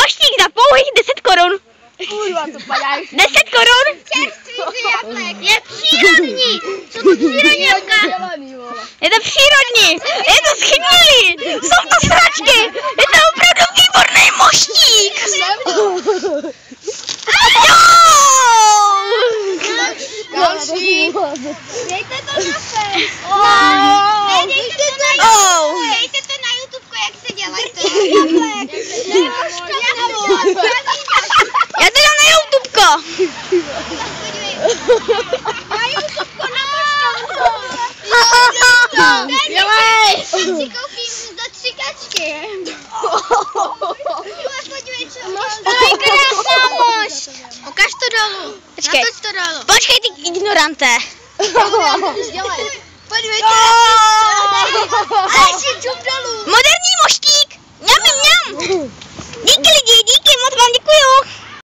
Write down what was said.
moštík za pouhých 10 korun. Kurva, to padáš. 10 korun? Čerstvý jablek. Je přírodní. Jsou to přírodní jablka. Je to přírodní. Je to schytnělý. Jsou to sračky. Je to opravdu výborný moštík. Jo! Další. Dejte to na fest. Dejte to na YouTube, jak se dělají to jablek. Já to dám na YouTubeko. Na YouTubeko, Dělej. si koupím za 3 kačky. Podívej, co to je krásná mošt. Ukaž to dolů. Počkej. Natoč to dolů. Počkej, ty ignorante. Podívej, ale si čup dolů. Moderní